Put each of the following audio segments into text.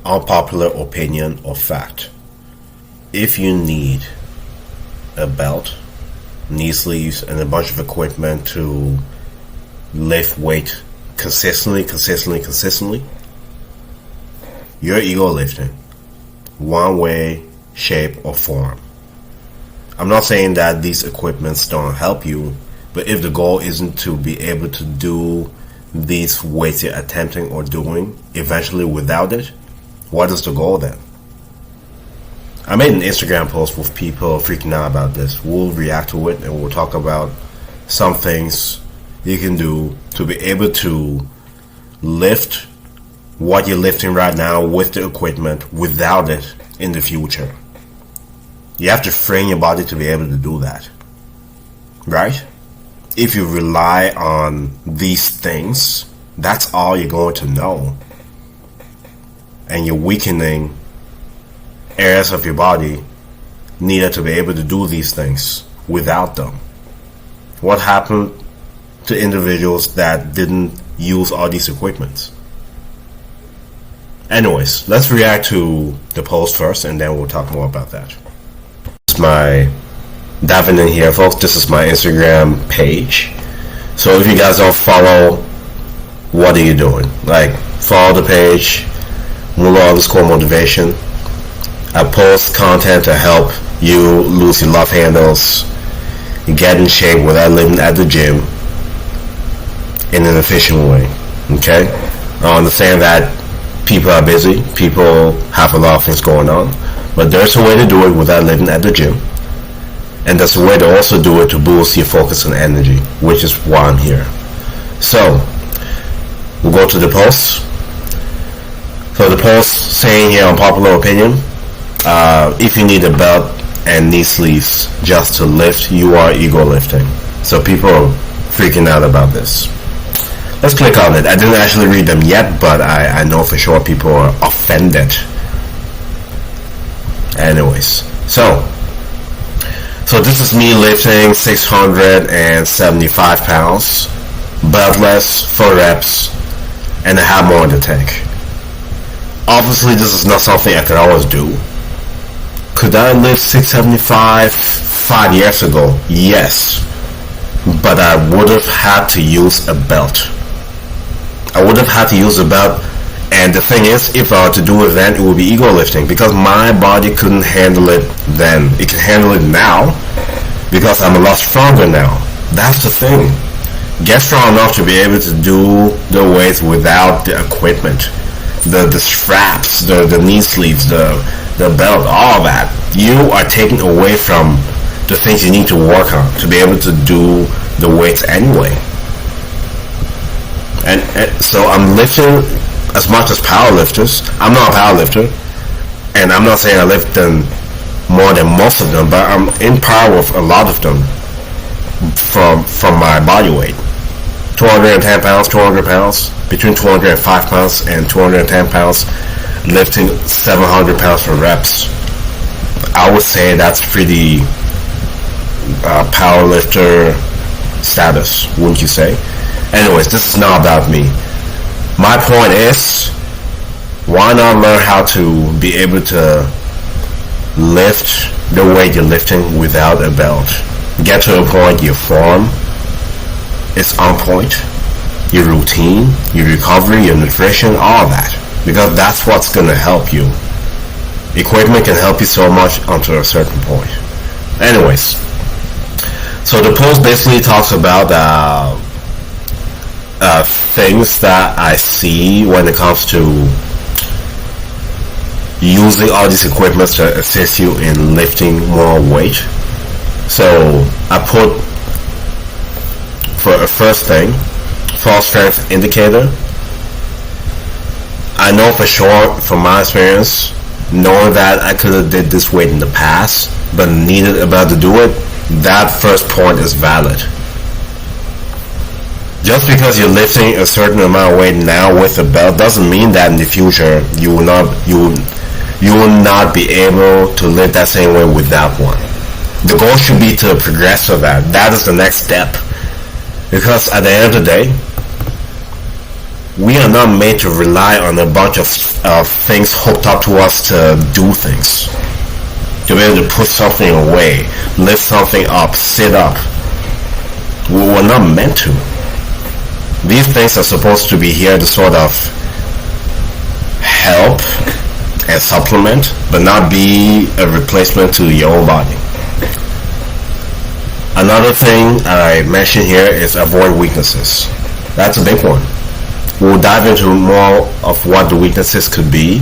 unpopular opinion or fact. If you need a belt, knee sleeves, and a bunch of equipment to lift weight consistently, you're ego lifting, one way, shape, or form. I'm not saying that these equipments don't help you, but if the goal isn't to be able to do these weights you're attempting or doing eventually without it, what is the goal then? I made an Instagram post with people freaking out about this. We'll react to it and we'll talk about some things you can do to be able to lift what you're lifting right now with the equipment without it in the future. You have to train your body to be able to do that, right? If you rely on these things, that's all you're going to know. And you're weakening areas of your body needed to be able to do these things without them. What happened to individuals that didn't use all these equipments? Anyways, let's react to the post first and then we'll talk more about that. This is my diving in here, folks. This is my Instagram page. So if you guys don't follow, what are you doing? Like, follow the page, MULO_motivation. I post content to help you lose your love handles, get in shape without living at the gym in an efficient way. Okay? I understand that people are busy, people have a lot of things going on, but there's a way to do it without living at the gym. And there's a way to also do it to boost your focus and energy, which is why I'm here. So, we'll go to the post. So the post saying here, unpopular opinion, if you need a belt and knee sleeves just to lift, you are ego lifting. So people are freaking out about this. Let's click on it. I didn't actually read them yet, but I know for sure people are offended. Anyways, so this is me lifting 675 pounds, beltless, 4 reps, and I have more in the tank. Obviously, this is not something I could always do. Could I lift 675 5 years ago? Yes. But I would have had to use a belt. And the thing is, if I were to do it then, it would be ego lifting because my body couldn't handle it then. It can handle it now because I'm a lot stronger now. That's the thing. Get strong enough to be able to do the weights without the equipment. The straps, the knee sleeves, the belt, all that. You are taking away from the things you need to work on to be able to do the weights anyway. And so I'm lifting as much as powerlifters. I'm not a powerlifter, and I'm not saying I lift them more than most of them, but I'm in par with a lot of them from my body weight. 210 pounds, 200 pounds, between 205 pounds and 210 pounds, lifting 700 pounds for reps. I would say that's pretty powerlifter status, wouldn't you say? Anyways, this is not about me. My point is, why not learn how to be able to lift the weight you're lifting without a belt? Get to a point your form is on point, your routine, your recovery, your nutrition, all that. Because that's what's going to help you. Equipment can help you so much until a certain point. Anyways, so the post basically talks about things that I see when it comes to using all these equipment to assist you in lifting more weight. So I put, for a first thing, false strength indicator. I know for sure from my experience, knowing that I could have did this weight in the past but needed a belt to do it, that first point is valid. Just because you're lifting a certain amount of weight now with a belt doesn't mean that in the future you will not be able to lift that same way without one. The goal should be to progress to that. That is the next step. Because at the end of the day, We are not made to rely on a bunch of things hooked up to us to do things. To be able to put something away, lift something up, sit up. We're not meant to. These things are supposed to be here to sort of help and supplement, but not be a replacement to your own body. Another thing I mentioned here is avoid weaknesses. That's a big one. We'll dive into more of what the weaknesses could be,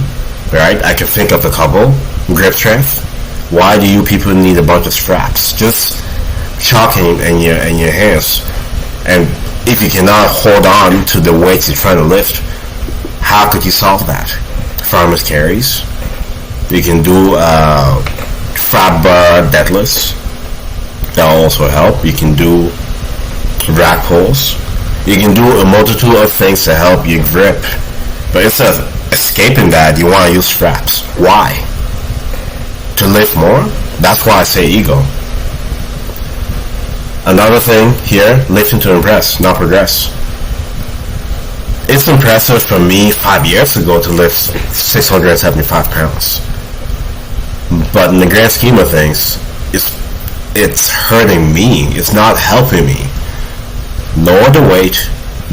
right? I can think of a couple. Grip strength. Why do you people need a bunch of straps? Just chalking in your hands. And if you cannot hold on to the weights you're trying to lift, how could you solve that? Farmers carries. You can do flat bar deadlifts. That'll also help. You can do rack pulls. You can do a multitude of things to help you grip. But instead of escaping that, you want to use straps. Why? To lift more? That's why I say ego. Another thing here, lifting to impress, not progress. It's impressive for me 5 years ago to lift 675 pounds. But in the grand scheme of things, it's hurting me. It's not helping me. Lower the weight,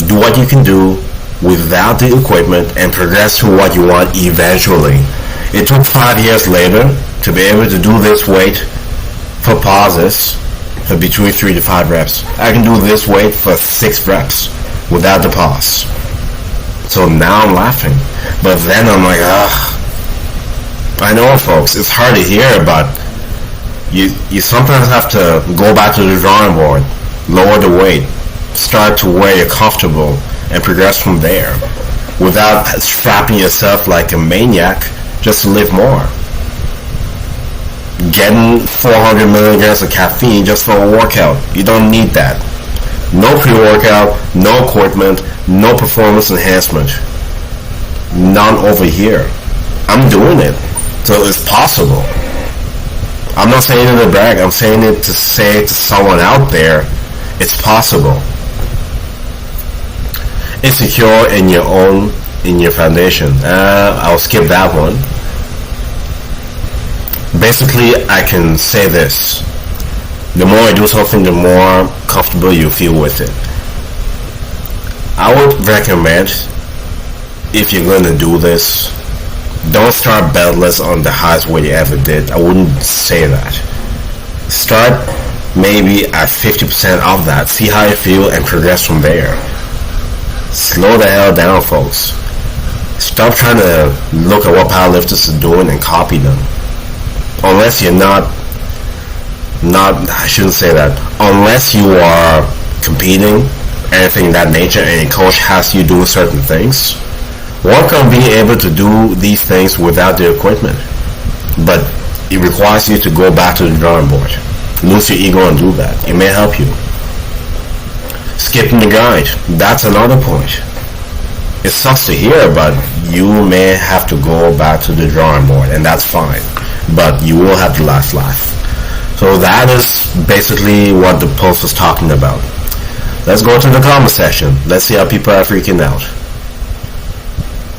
do what you can do without the equipment, and progress to what you want eventually. It took 5 years later to be able to do this weight for pauses for between 3 to 5 reps. I can do this weight for 6 reps without the pause. So now I'm laughing. But then I'm like, I know, folks, it's hard to hear, but you sometimes have to go back to the drawing board, lower the weight, start to where you're comfortable, and progress from there without strapping yourself like a maniac just to live more. Getting 400 milligrams of caffeine just for a workout. You don't need that. No pre-workout, no equipment, no performance enhancement. None over here. I'm doing it. So it's possible. I'm not saying it to brag. I'm saying it to say to someone out there, it's possible. Insecure in your foundation. I'll skip that one. Basically, I can say this. The more I do something, the more comfortable you feel with it. I would recommend, if you're going to do this, don't start beltless on the highest weight you ever did. I wouldn't say that. Start maybe at 50% of that. See how you feel and progress from there. Slow the hell down, folks. Stop trying to look at what powerlifters are doing and copy them. Unless you're not, I shouldn't say that. Unless you are competing, anything of that nature, and your coach has you doing certain things, work on being able to do these things without the equipment. But it requires you to go back to the drawing board. Lose your ego and do that. It may help you. Skipping the grind. That's another point. It sucks to hear, but you may have to go back to the drawing board, and that's fine. But you will have the last laugh. So that is basically what the post was talking about. Let's go to the comment section. Let's see how people are freaking out.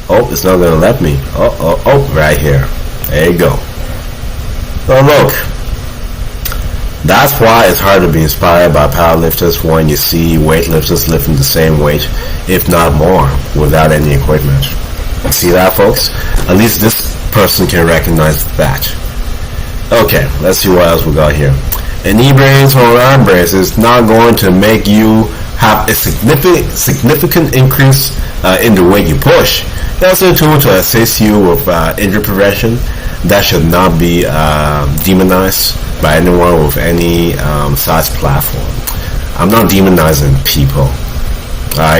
Oh, it's not going to let me. Oh, right here. There you go. So look. That's why it's hard to be inspired by powerlifters when you see weightlifters lifting the same weight, if not more, without any equipment. See that, folks? At least this person can recognize that. Okay, let's see what else we got here. An knee brace or arm brace is not going to make you have a significant increase in the weight you push. That's a tool to assist you with injury prevention. That should not be demonized by anyone with any size platform. I'm not demonizing people.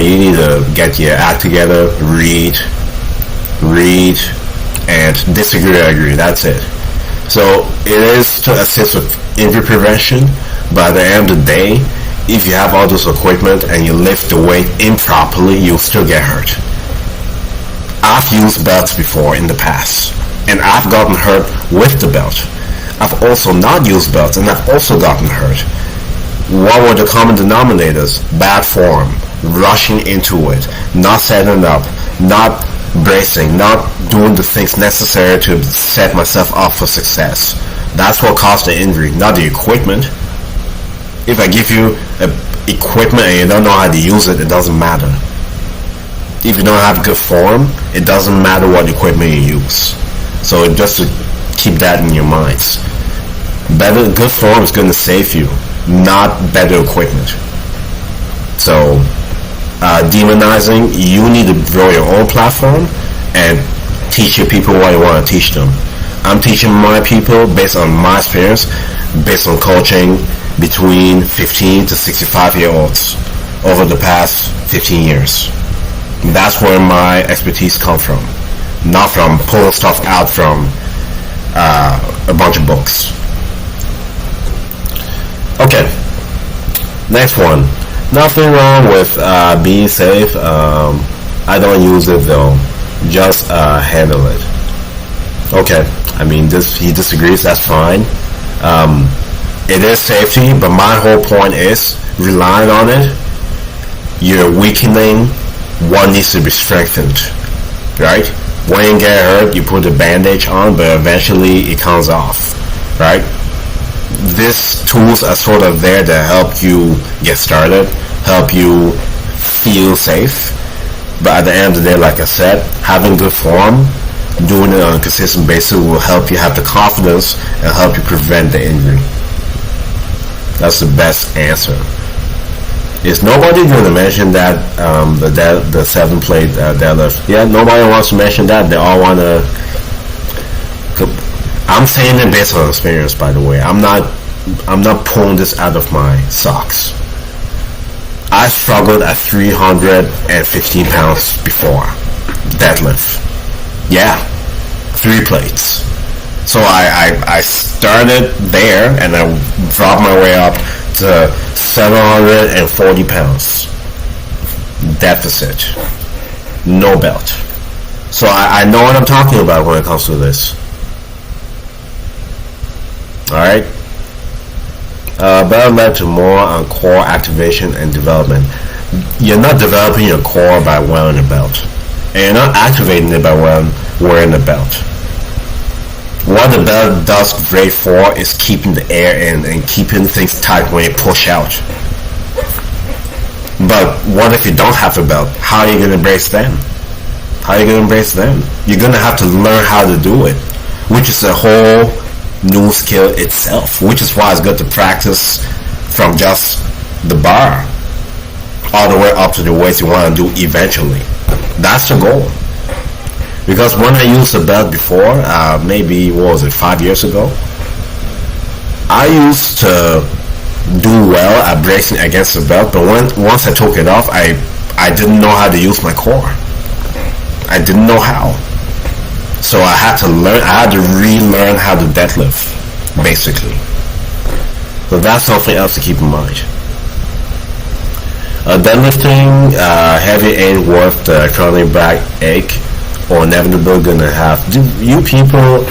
You need to get your act together, read, and disagree or agree. That's it. So it is to assist with injury prevention, but at the end of the day, if you have all this equipment and you lift the weight improperly, you'll still get hurt. I've used belts before in the past, and I've gotten hurt with the belt. I've also not used belts, and I've also gotten hurt. What were the common denominators? Bad form. rushing into it, not setting up, not bracing, not doing the things necessary to set myself up for success. That's what caused the injury, not the equipment. If I give you equipment and you don't know how to use it, it doesn't matter. If you don't have good form, it doesn't matter what equipment you use. So just to keep that in your minds. Good form is going to save you, not better equipment. So demonizing, you need to grow your own platform and teach your people what you want to teach them. I'm teaching my people based on my experience, based on coaching between 15 to 65 year olds over the past 15 years. That's where my expertise comes from, not from pulling stuff out from a bunch of books. Okay, next one. Nothing wrong with being safe. I don't use it though. Just handle it. Okay, I mean, he disagrees. That's fine. It is safety, but my whole point is relying on it. You're weakening what needs to be strengthened, right? When you get hurt, you put a bandage on, but eventually it comes off, right? These tools are sort of there to help you get started, help you feel safe. But at the end of the day, like I said, having good form, doing it on a consistent basis will help you have the confidence and help you prevent the injury. That's the best answer. Is nobody going to mention that the 7-plate deadlift? Yeah, nobody wants to mention that. They all want to. I'm saying it based on experience, by the way. I'm not pulling this out of my socks. I struggled at 315 pounds before deadlift. Yeah, 3 plates. So I started there and I dropped my way up to 740 pounds deficit, no belt. So I know what I'm talking about when it comes to this. Alright, belt led to more on core activation and development. You're not developing your core by wearing a belt, and you're not activating it by wearing a belt. What the belt does great for is keeping the air in and keeping things tight when you push out. But what if you don't have a belt? How are you going to brace them? You're going to have to learn how to do it, which is a whole new skill itself, which is why it's good to practice from just the bar all the way up to the weights you want to do eventually. That's the goal. Because when I used the belt before, maybe, 5 years ago, I used to do well at bracing against the belt, but once I took it off, I didn't know how to use my core. I didn't know how. So I had to relearn how to deadlift, basically. So that's something else to keep in mind. Deadlifting, heavy ain't worth the chronic back ache or inevitably gonna have. You people,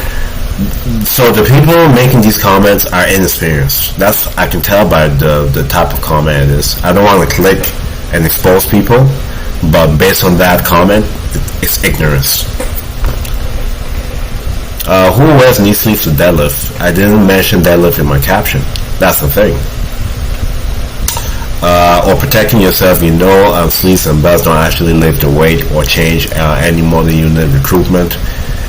so the people making these comments are inexperienced. I can tell by the type of comment it is. I don't want to click and expose people, but based on that comment, it's ignorance. Who wears knee sleeves to deadlift? I didn't mention deadlift in my caption. That's the thing. Or protecting yourself, sleeves and belts don't actually lift the weight or change any motor unit recruitment.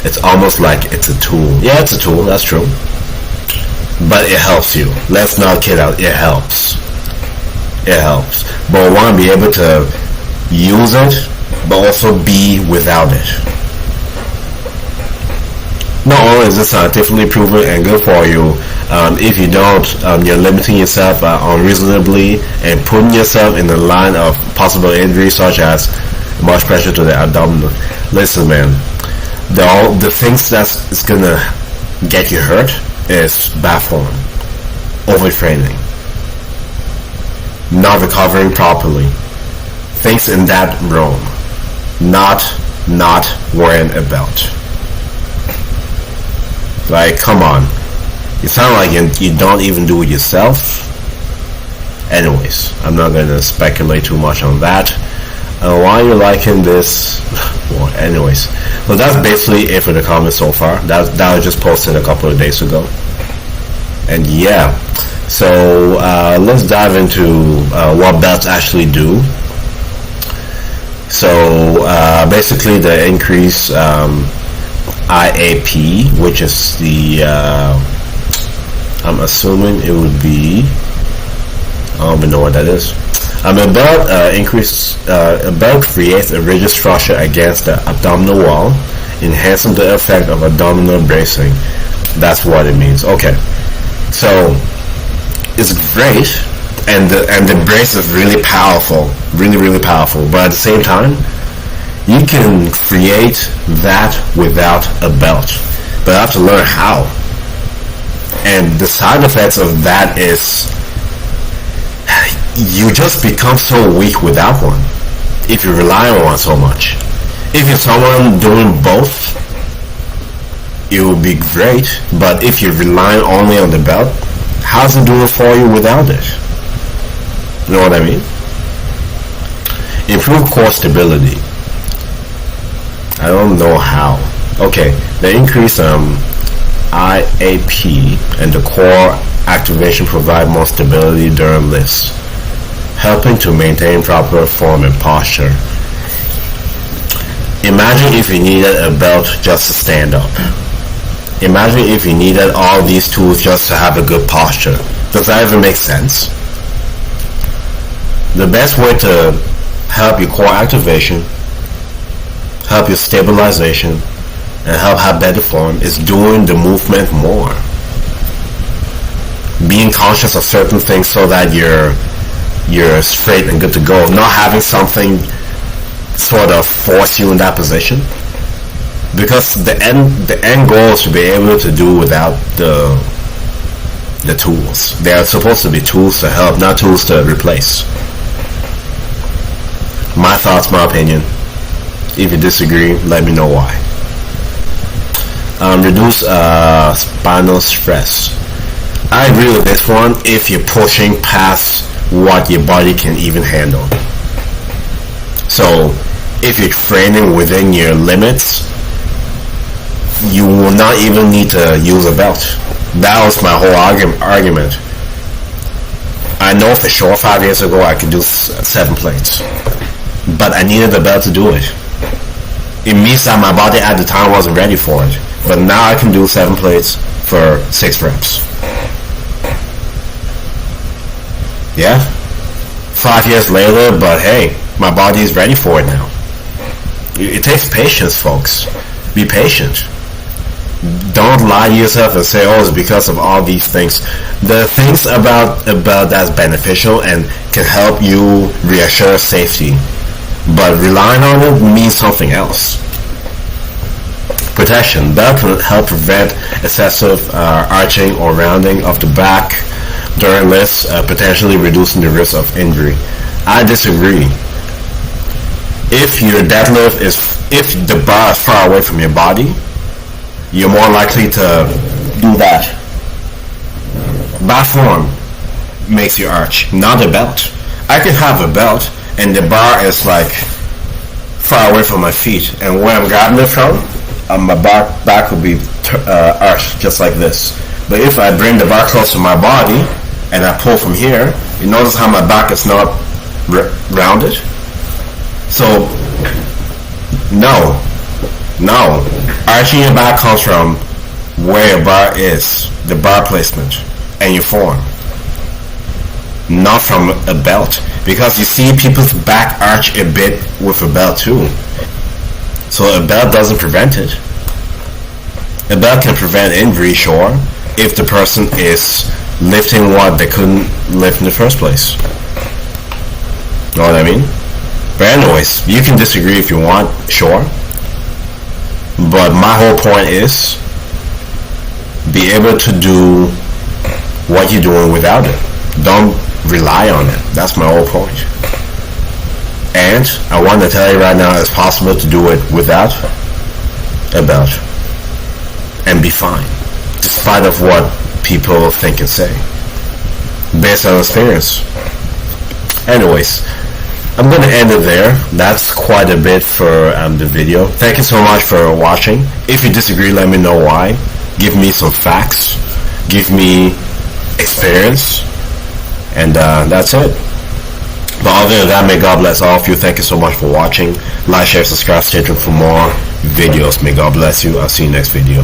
It's almost like it's a tool. Yeah, it's a tool, that's true. But it helps you. Let's not kid out, it helps. But we want to be able to use it, but also be without it. Not only is it scientifically proven and good for you, if you don't, you're limiting yourself unreasonably and putting yourself in the line of possible injuries such as much pressure to the abdomen. Listen, man, the things that's gonna get you hurt is bad form, overtraining, not recovering properly, things in that realm, not wearing a belt. Like, come on. You sound like you don't even do it yourself, Anyways, I'm not going to speculate too much on that. Why you're liking this? Well, anyways, so that's basically it for the comments so far. That was just posted a couple of days ago. And yeah, so let's dive into what belts actually do. So basically the increase IAP, which is the I'm assuming it would be, I don't even know what that is. A belt a belt creates a rigid structure against the abdominal wall, enhancing the effect of abdominal bracing. That's what it means. Okay, so it's great, and the brace is really powerful, really powerful. But at the same time, you can create that without a belt, but you have to learn how. And the side effects of that is you just become so weak without one if you rely on one so much. If you're someone doing both, it would be great, but if you're relying only on the belt, how's it doing for you without it? You know what I mean? Improve core stability. I don't know how. Okay, the increase IAP and the core activation provide more stability during lifts, helping to maintain proper form and posture. Imagine if you needed a belt just to stand up. Imagine if you needed all these tools just to have a good posture. Does that even make sense? The best way to help your core activation, help your stabilization, and help have better form is doing the movement more. Being conscious of certain things so that you're straight and good to go. Not having something sort of force you in that position. Because the end goal is to be able to do without the tools. They are supposed to be tools to help, not tools to replace. My thoughts, my opinion. If you disagree, let me know why. Reduce spinal stress. I agree with this one if you're pushing past what your body can even handle. So if you're training within your limits, you will not even need to use a belt. That was my whole argument. I know for sure 5 years ago I could do 7 plates, but I needed a belt to do it. It means that my body at the time wasn't ready for it. But now I can do 7 plates for 6 reps. Yeah? 5 years later, but hey, my body is ready for it now. It takes patience, folks. Be patient. Don't lie to yourself and say, oh, it's because of all these things. The things about that's beneficial and can help you reassure safety. But relying on it means something else. Protection. Belt can help prevent excessive arching or rounding of the back during lifts, potentially reducing the risk of injury. I disagree. If your deadlift if the bar is far away from your body, you're more likely to do that. Bar form makes you arch, not a belt. I can have a belt and the bar is like far away from my feet, and where I'm grabbing it from, my back will be arched just like this. But if I bring the bar close to my body and I pull from here, you notice how my back is not rounded? So no, arching your back comes from where your bar is, the bar placement and your form, not from a belt. Because you see people's back arch a bit with a belt too. So a belt doesn't prevent it. A belt can prevent injury, sure, if the person is lifting what they couldn't lift in the first place. Know what I mean? But anyways, you can disagree if you want, sure. But my whole point is be able to do what you're doing without it. Don't rely on it. That's my whole point. And I want to tell you right now, it's possible to do it without a belt and be fine, despite of what people think and say, based on experience. Anyways, I'm gonna end it there. That's quite a bit for the video. Thank you so much for watching. If you disagree, let me know why. Give me some facts. Give me experience. And that's it. But other than that, may God bless all of you. Thank you so much for watching. Like, share, subscribe, stay tuned for more videos. May God bless you. I'll see you next video.